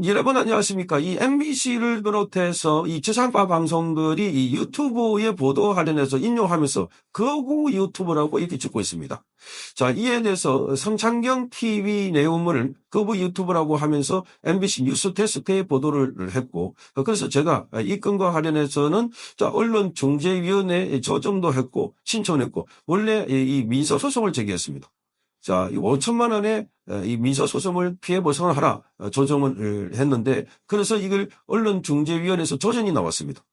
여러분 안녕하십니까. 이 MBC를 비롯해서 이 지상파 방송들이 이 유튜브에 보도 관련해서 인용하면서 거구 유튜브라고 이렇게 짓고 있습니다. 자, 이에 대해서 성창경 TV 내용물을 거부 유튜브라고 하면서 MBC 뉴스데스크에 보도를 했고, 그래서 제가 이 건과 관련해서는 언론중재위원회에 조정도 했고 신청했고 원래 이 민사소송을 제기했습니다. 자, 5천만 원의 이 민사소송을 피해 벗어나라 조정을 했는데, 그래서 이걸 언론중재위원회에서 조정이 나왔습니다.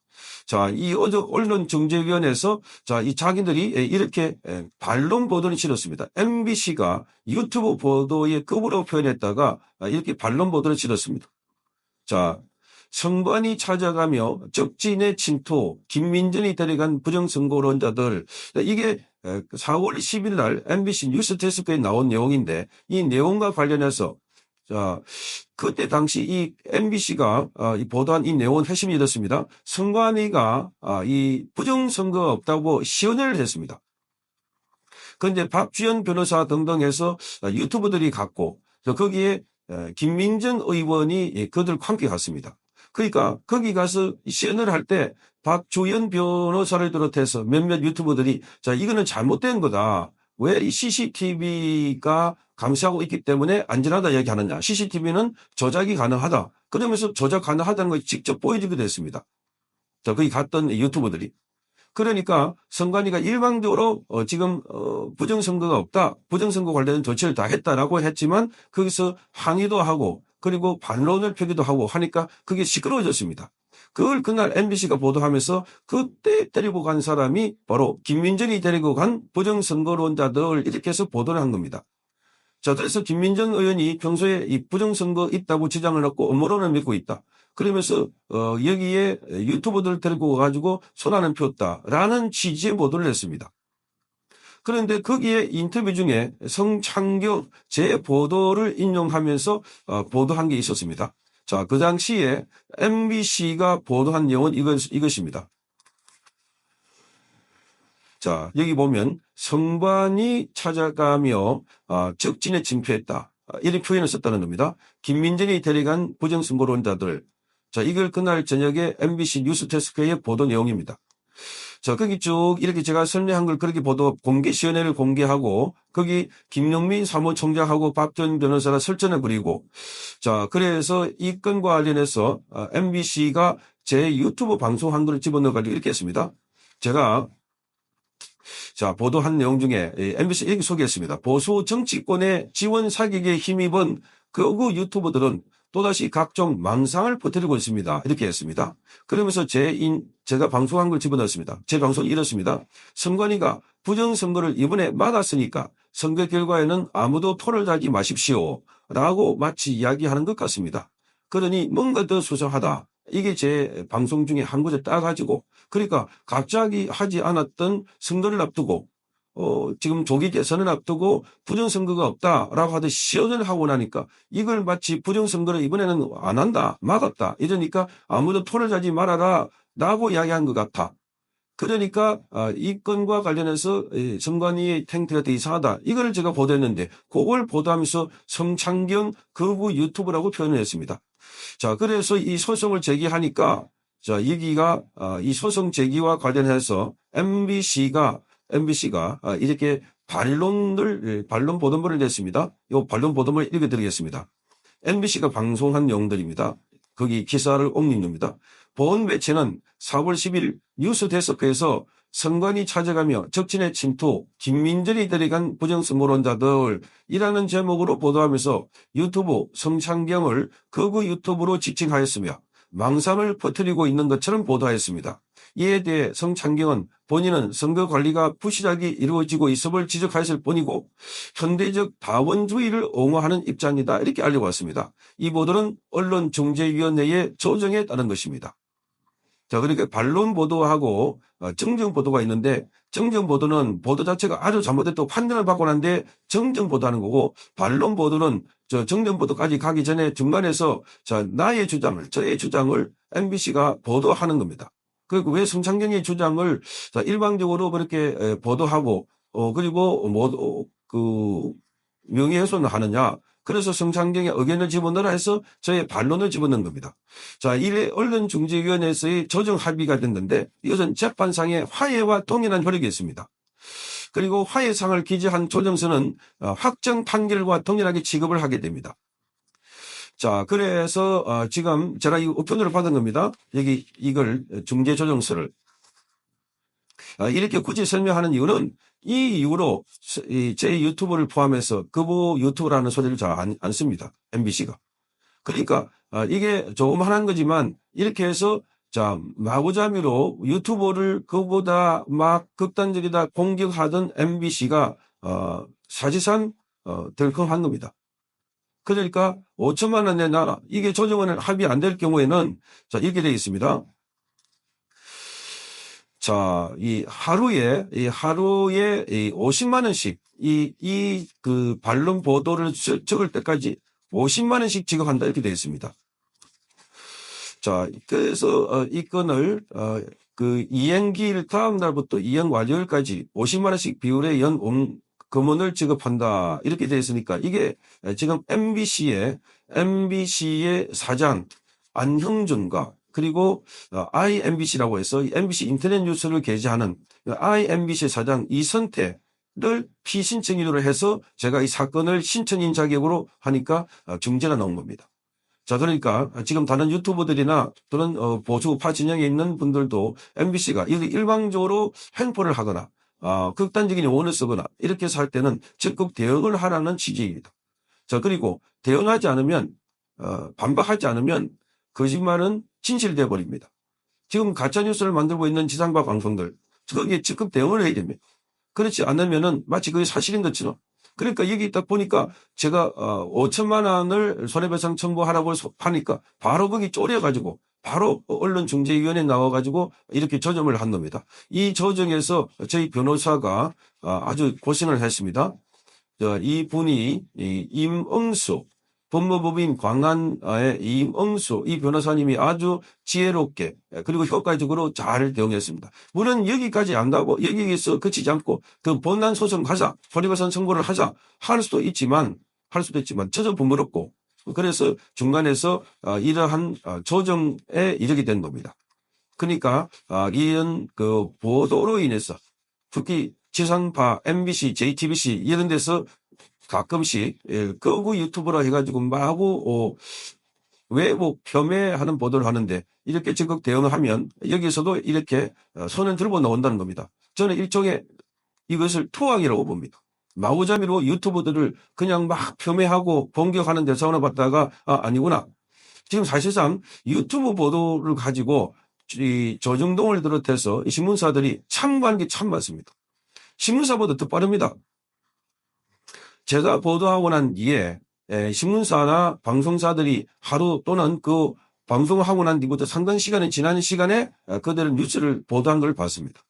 자, 이 언론중재위원회에서 자, 이 자기들이 이렇게 반론 보도를 치렀습니다. MBC가 유튜브 보도의 급으로 표현했다가 이렇게 반론 보도를 치렀습니다. 자, 선관위 찾아가며 적진의 침투, 김민전이 데려간 부정선거론자들, 이게 4월 10일 날 MBC 뉴스데스크에 나온 내용인데, 이 내용과 관련해서 자, 그때 당시 이 MBC가 보도한 이 내용은 핵심이 이렇습니다. 선관위가 이 부정선거가 없다고 시연을 했습니다. 그런데 박주연 변호사 등등 해서 유튜브들이 갔고, 거기에 김민전 의원이 그들 함께 갔습니다. 그러니까 거기 가서 시연을 할 때 박주연 변호사를 비롯해서 몇몇 유튜버들이 자, 이거는 잘못된 거다. 왜 이 CCTV가 감시하고 있기 때문에 안전하다 얘기하느냐. CCTV는 조작이 가능하다. 그러면서 조작 가능하다는 걸 직접 보여주기도 했습니다. 자, 거기 갔던 유튜버들이. 그러니까 선관위가 일방적으로 지금 부정선거가 없다. 부정선거 관련된 조치를 다 했다라고 했지만 거기서 항의도 하고 그리고 반론을 펴기도 하고 하니까 그게 시끄러워졌습니다. 그걸 그날 MBC가 보도하면서 그때 데리고 간 사람이 바로 김민전이 데리고 간 부정선거론자들 이렇게 해서 보도를 한 겁니다. 자, 그래서 김민전 의원이 평소에 이 부정선거 있다고 주장을 했고 음모론을 믿고 있다. 그러면서 여기에 유튜버들 데리고 와가지고 소란을 피웠다라는 취지의 보도를 했습니다. 그런데 거기에 인터뷰 중에 성창경 제 보도를 인용하면서 보도한 게 있었습니다. 자, 그 당시에 MBC가 보도한 내용은 이것입니다. 자, 여기 보면 선관위 찾아가며 적진에 침투했다. 이런 표현을 썼다는 겁니다. 김민전이 데려간 부정선거론자들. 자, 이걸 그날 저녁에 MBC 뉴스데스크의 보도 내용입니다. 자, 거기 쭉 이렇게 제가 설명한 걸 그렇게 보도 공개 시연회를 공개하고 거기 김용민 사무총장하고 박전 변호사가 설전을 벌이고 자, 그래서 이 건과 관련해서 MBC가 제 유튜브 방송한 걸 집어넣어가지고 이렇게 했습니다. 제가 자, 보도한 내용 중에 MBC 이렇게 소개했습니다. 보수 정치권의 지원 사격에 힘입은 극우 유튜버들은 또다시 각종 망상을 퍼뜨리고 있습니다. 이렇게 했습니다. 그러면서 제가 방송한 걸 집어넣었습니다. 제 방송이 이렇습니다. 선관위가 부정선거를 이번에 막았으니까 선거 결과에는 아무도 토를 달지 마십시오. 라고 마치 이야기하는 것 같습니다. 그러니 뭔가 더 수상하다. 이게 제 방송 중에 한 곳에 따가지고 그러니까 갑자기 하지 않았던 선거를 앞두고 지금 조기 대선을 앞두고 부정선거가 없다라고 하듯 시연을 하고 나니까 이걸 마치 부정선거를 이번에는 안 한다, 막았다. 이러니까 아무도 토를 자지 말아라 라고 이야기한 것 같아. 그러니까 이 건과 관련해서 선관위의 탱트가 되게 이상하다. 이걸 제가 보도했는데 그걸 보도하면서 성창경 거부 유튜브라고 표현을 했습니다. 자, 그래서 이 소송을 제기하니까 자, 여기가 이 소송 제기와 관련해서 MBC가 이렇게 반론 보도문을 냈습니다. 이 반론 보도문을 읽어드리겠습니다. MBC가 방송한 내용들입니다. 거기 기사를 옮긴 겁니다. 본 매체는 4월 10일 뉴스데스크에서 선관위 찾아가며 적진의 침투, 김민전이 데려간 부정선거론자들이라는 제목으로 보도하면서 유튜브 성창경을 극우 유튜브로 지칭하였으며 망상을 퍼뜨리고 있는 것처럼 보도하였습니다. 이에 대해 성창경은 본인은 선거 관리가 부실하게 이루어지고 있음을 지적하였을 뿐이고 현대적 다원주의를 옹호하는 입장이다 이렇게 알려왔습니다. 이 보도는 언론중재위원회의 조정에 따른 것입니다. 자, 그러니까 반론 보도하고 정정 보도가 있는데 정정 보도는 보도 자체가 아주 잘못됐다고 판단을 받고 난데 정정 보도하는 거고 반론 보도는 정정 보도까지 가기 전에 중간에서 나의 주장을 저의 주장을 MBC가 보도하는 겁니다. 그리고 왜 성창경의 주장을 일방적으로 그렇게 보도하고 그리고 명예훼손을 하느냐? 그래서 성창경에 의견을 집어넣으라 해서 저의 반론을 집어넣은 겁니다. 자, 이래 언론중재위원회에서의 조정 합의가 됐는데 이것은 재판상의 화해와 동일한 효력이 있습니다. 그리고 화해상을 기재한 조정서는 확정 판결과 동일하게 취급을 하게 됩니다. 자, 그래서 지금 제가 이 우편으로 받은 겁니다. 여기 이걸 중재조정서를 이렇게 굳이 설명하는 이유는 이 이후로 제 유튜브를 포함해서 거부 유튜브라는 소리를 잘 안 씁니다. MBC가. 그러니까 이게 조그만한 거지만 이렇게 해서 자, 마구잡이로 유튜버를 그보다 막 극단적이다 공격하던 MBC가 사실상 덜컹한 겁니다. 그러니까 5천만 원 내놔라. 이게 조정원에 합의 안 될 경우에는 자, 이렇게 되어 있습니다. 자, 이 하루에 50만 원씩 그 반론 보도를 적을 때까지 50만 원씩 지급한다 이렇게 되어 있습니다. 자, 그래서 이 건을 그 이행기일 다음 날부터 이행 완료일까지 50만 원씩 비율의 금원을 지급한다 이렇게 되어 있으니까 이게 지금 MBC의 사장 안형준과 그리고 IMBC라고 해서 MBC 인터넷 뉴스를 게재하는 IMBC 사장 이선태를 피신청인으로 해서 제가 이 사건을 신청인 자격으로 하니까 중재가 나온 겁니다. 자, 그러니까 지금 다른 유튜버들이나 또는 보수파 진영에 있는 분들도 MBC가 일방적으로 횡포를 하거나 극단적인 용어를 쓰거나 이렇게 해서 할 때는 적극 대응을 하라는 취지입니다. 자, 그리고 대응하지 않으면 반박하지 않으면 거짓말은 진실되어 버립니다. 지금 가짜뉴스를 만들고 있는 지상파 방송들 거기에 적극 대응을 해야 됩니다. 그렇지 않으면은 마치 그게 사실인 것처럼 그러니까 여기 딱 보니까 제가 5천만 원을 손해배상 첨부하라고 하니까 바로 거기 쪼려가지고 바로 언론중재위원회에 나와가지고 이렇게 조정을 한 겁니다. 이 조정에서 저희 변호사가 아주 고생을 했습니다. 이 분이 임응수 법무법인 광안의 임응수 이 변호사님이 아주 지혜롭게 그리고 효과적으로 잘 대응했습니다. 물론 여기까지 안다고 여기에서 그치지 않고 그 본안 소송 하자 손해배상 청구를 하자 할 수도 있지만 저도 번거롭고 그래서 중간에서 이러한 조정에 이르게 된 겁니다. 그러니까 이런 그 보도로 인해서 특히 지상파, MBC, JTBC 이런 데서 가끔씩 거구 유튜브라 해가지고 마구 외부 폄훼하는 보도를 하는데 이렇게 적극 대응을 하면 여기서도 이렇게 손을 들고 나온다는 겁니다. 저는 일종의 이것을 투항이라고 봅니다. 마구잡이로 유튜버들을 그냥 막 폄훼하고 공격하는 대상으로 봤다가 아니구나. 지금 사실상 유튜브 보도를 가지고 이 조중동을 비롯해서 이 신문사들이 참고한 게 참 많습니다. 신문사보다 더 빠릅니다. 제가 보도하고 난 뒤에 신문사나 방송사들이 하루 또는 그 방송을 하고 난 뒤부터 상당 시간이 지난 시간에 그들은 뉴스를 보도한 걸 봤습니다.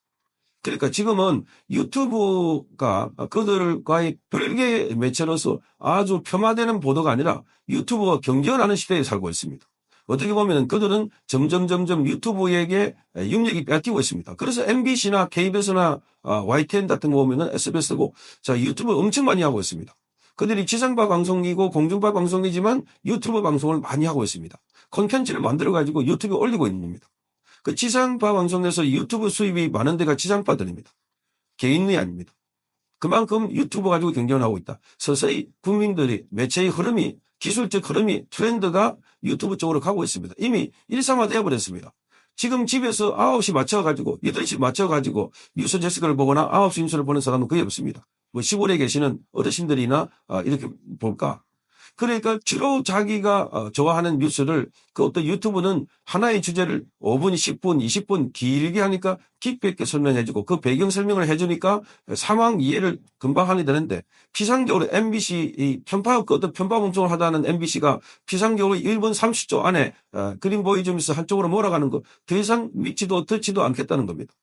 그러니까 지금은 유튜브가 그들과의 별개의 매체로서 아주 폄하되는 보도가 아니라 유튜브가 경쟁하는 시대에 살고 있습니다. 어떻게 보면 그들은 점점 유튜브에게 영역이 뺏기고 있습니다. 그래서 MBC나 KBS나 YTN 같은 거 보면은 SBS고 자 유튜브 엄청 많이 하고 있습니다. 그들이 지상파 방송이고 공중파 방송이지만 유튜브 방송을 많이 하고 있습니다. 콘텐츠를 만들어가지고 유튜브에 올리고 있는 겁니다. 그 지상파 방송에서 유튜브 수입이 많은 데가 지상파들입니다. 개인이 아닙니다. 그만큼 유튜브 가지고 경쟁을 하고 있다. 서서히 국민들이 매체의 흐름이 기술적 흐름이 트렌드가 유튜브 쪽으로 가고 있습니다. 이미 일상화되어 버렸습니다. 지금 집에서 9시 맞춰가지고 8시 맞춰가지고 뉴스 데스크를 보거나 9시 뉴스를 보는 사람은 거의 없습니다. 뭐 시골에 계시는 어르신들이나 이렇게 볼까. 그러니까 주로 자기가 좋아하는 뉴스를 그 어떤 유튜브는 하나의 주제를 5분, 10분, 20분 길게 하니까 깊이 있게 설명해주고 그 배경 설명을 해주니까 상황 이해를 금방 하게 되는데 피상적으로 MBC 이 어떤 편파 방송을 하다는 MBC가 피상적으로 1분 30초 안에 그림 보여주면서 한쪽으로 몰아가는 거 더 이상 믿지도 듣지도 않겠다는 겁니다.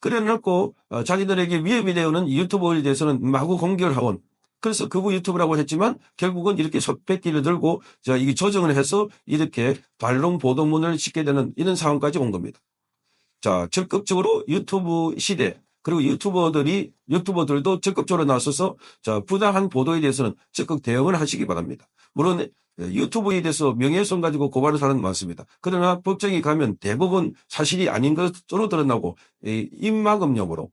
그래 놓고 자기들에게 위협이 되어오는 유튜브에 대해서는 마구 공격을 하온. 그래서 극우 유튜브라고 했지만 결국은 이렇게 손패기를 들고 이게 조정을 해서 이렇게 반론 보도문을 짓게 되는 이런 상황까지 온 겁니다. 자, 적극적으로 유튜브 시대 그리고 유튜버들도 적극적으로 나서서 자, 부당한 보도에 대해서는 적극 대응을 하시기 바랍니다. 물론 유튜브에 대해서 명예훼손 가지고 고발하는 사람은 많습니다. 그러나 법정에 가면 대부분 사실이 아닌 것으로 드러나고 입막음용으로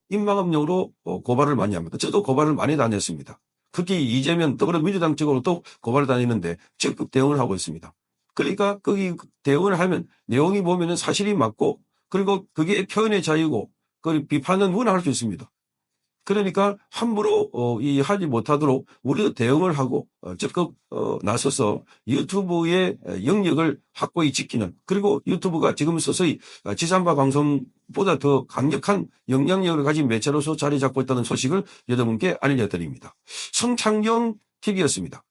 고발을 많이 합니다. 저도 고발을 많이 다녔습니다. 특히 이재명 더불어민주당 쪽으로도 고발을 다니는데 적극 대응을 하고 있습니다. 그러니까 거기 대응을 하면 내용이 보면은 사실이 맞고 그리고 그게 표현의 자유고 그 비판은 문화할 수 있습니다. 그러니까 함부로 하지 못하도록 우리도 대응을 하고 적극 나서서 유튜브의 영역을 확고히 지키는, 그리고 유튜브가 지금 서서히 지상파 방송보다 더 강력한 영향력을 가진 매체로서 자리 잡고 있다는 소식을 여러분께 알려드립니다. 성창경 TV였습니다.